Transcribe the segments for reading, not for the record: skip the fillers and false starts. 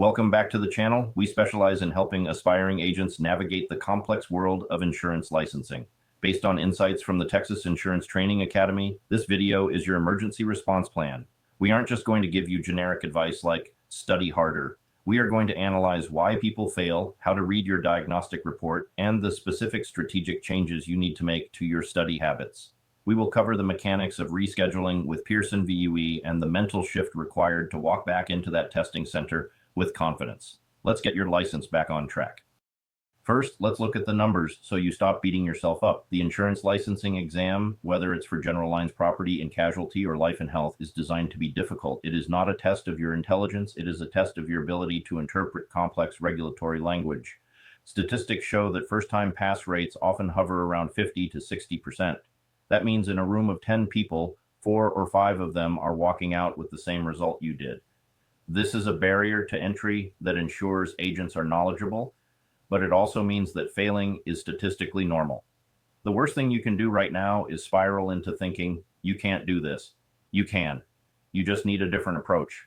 Welcome back to the channel. We specialize in helping aspiring agents navigate the complex world of insurance licensing. Based on insights from the Texas Insurance Training Academy, this video is your emergency response plan. We aren't just going to give you generic advice like study harder. We are going to analyze why people fail, how to read your diagnostic report, and the specific strategic changes you need to make to your study habits. We will cover the mechanics of rescheduling with Pearson VUE and the mental shift required to walk back into that testing center with confidence. Let's get your license back on track. First, let's look at the numbers so you stop beating yourself up. The insurance licensing exam, whether it's for general lines property and casualty or life and health, is designed to be difficult. It is not a test of your intelligence. It is a test of your ability to interpret complex regulatory language. Statistics show that first-time pass rates often hover around 50 to 60%. That means in a room of 10 people, 4 or 5 of them are walking out with the same result you did. This is a barrier to entry that ensures agents are knowledgeable, but it also means that failing is statistically normal. The worst thing you can do right now is spiral into thinking, you can't do this. You can. You just need a different approach.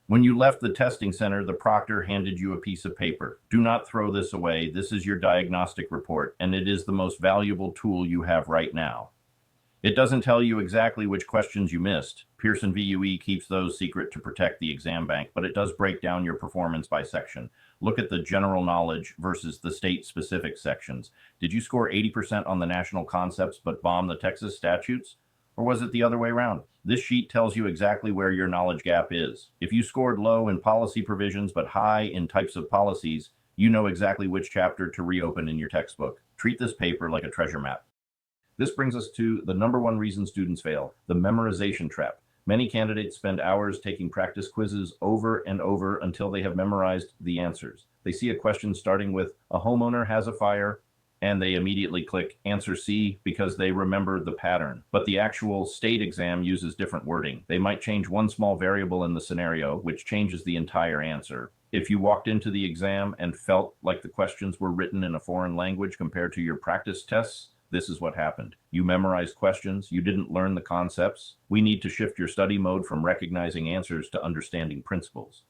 When you left the testing center, the proctor handed you a piece of paper. Do not throw this away. This is your diagnostic report, and it is the most valuable tool you have right now. It doesn't tell you exactly which questions you missed. Pearson VUE keeps those secret to protect the exam bank, but it does break down your performance by section. Look at the general knowledge versus the state-specific sections. Did you score 80% on the national concepts but bomb the Texas statutes? Or was it the other way around? This sheet tells you exactly where your knowledge gap is. If you scored low in policy provisions but high in types of policies, you know exactly which chapter to reopen in your textbook. Treat this paper like a treasure map. This brings us to the number one reason students fail, the memorization trap. Many candidates spend hours taking practice quizzes over and over until they have memorized the answers. They see a question starting with, a homeowner has a fire, and they immediately click answer C because they remember the pattern. But the actual state exam uses different wording. They might change one small variable in the scenario, which changes the entire answer. If you walked into the exam and felt like the questions were written in a foreign language compared to your practice tests, this is what happened. You memorized questions, you didn't learn the concepts. We need to shift your study mode from recognizing answers to understanding principles.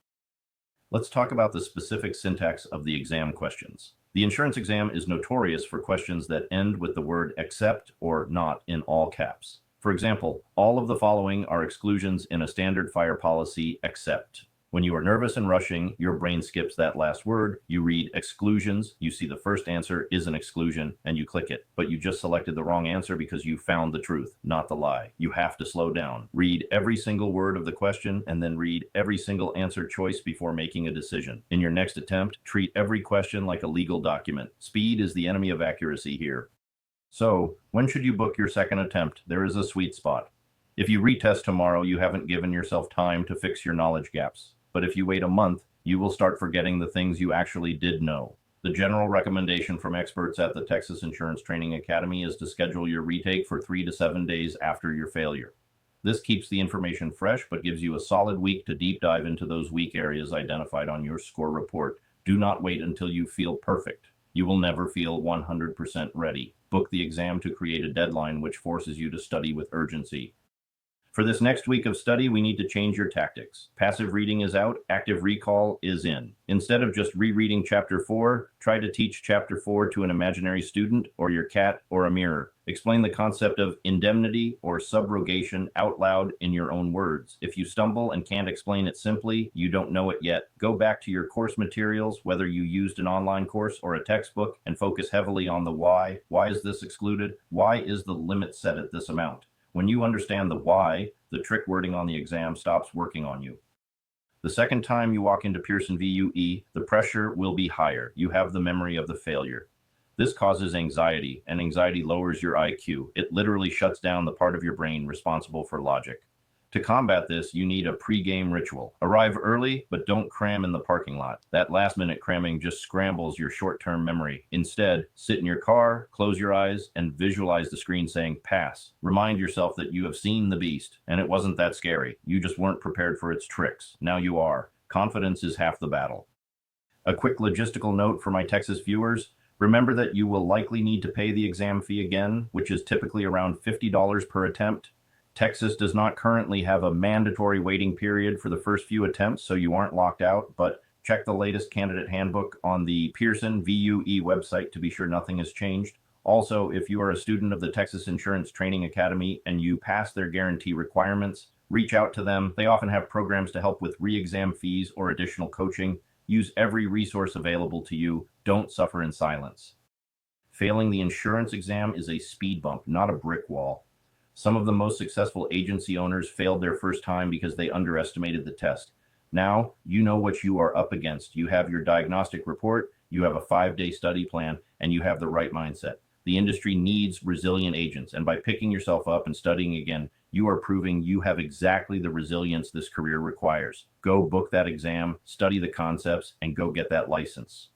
Let's talk about the specific syntax of the exam questions. The insurance exam is notorious for questions that end with the word except or not in all caps. For example, all of the following are exclusions in a standard fire policy except. When you are nervous and rushing, your brain skips that last word. You read exclusions, you see the first answer is an exclusion, and you click it. But you just selected the wrong answer because you found the truth, not the lie. You have to slow down. Read every single word of the question, and then read every single answer choice before making a decision. In your next attempt, treat every question like a legal document. Speed is the enemy of accuracy here. So, when should you book your second attempt? There is a sweet spot. If you retest tomorrow, you haven't given yourself time to fix your knowledge gaps. But if you wait a month, you will start forgetting the things you actually did know. The general recommendation from experts at the Texas Insurance Training Academy is to schedule your retake for 3 to 7 days after your failure. This keeps the information fresh, but gives you a solid week to deep dive into those weak areas identified on your score report. Do not wait until you feel perfect. You will never feel 100% ready. Book the exam to create a deadline which forces you to study with urgency. For this next week of study, we need to change your tactics. Passive reading is out, active recall is in. Instead of just rereading chapter 4, try to teach chapter 4 to an imaginary student or your cat or a mirror. Explain the concept of indemnity or subrogation out loud in your own words. If you stumble and can't explain it simply, you don't know it yet. Go back to your course materials, whether you used an online course or a textbook, and focus heavily on the why. Why is this excluded? Why is the limit set at this amount? When you understand the why, the trick wording on the exam stops working on you. The second time you walk into Pearson VUE, the pressure will be higher. You have the memory of the failure. This causes anxiety, and anxiety lowers your IQ. It literally shuts down the part of your brain responsible for logic. To combat this, you need a pre-game ritual. Arrive early, but don't cram in the parking lot. That last-minute cramming just scrambles your short-term memory. Instead, sit in your car, close your eyes, and visualize the screen saying, pass. Remind yourself that you have seen the beast, and it wasn't that scary. You just weren't prepared for its tricks. Now you are. Confidence is half the battle. A quick logistical note for my Texas viewers. Remember that you will likely need to pay the exam fee again, which is typically around $50 per attempt. Texas does not currently have a mandatory waiting period for the first few attempts, so you aren't locked out, but Check the latest candidate handbook on the Pearson VUE website to be sure nothing has changed. Also, if you are a student of the Texas Insurance Training Academy and you pass their guarantee requirements, reach out to them. They often have programs to help with re-exam fees or additional coaching. Use every resource available to you. Don't suffer in silence. Failing the insurance exam is a speed bump, not a brick wall. Some of the most successful agency owners failed their first time because they underestimated the test. Now, you know what you are up against. You have your diagnostic report, you have a 5-day study plan, and you have the right mindset. The industry needs resilient agents, and by picking yourself up and studying again, you are proving you have exactly the resilience this career requires. Go book that exam, study the concepts, and go get that license.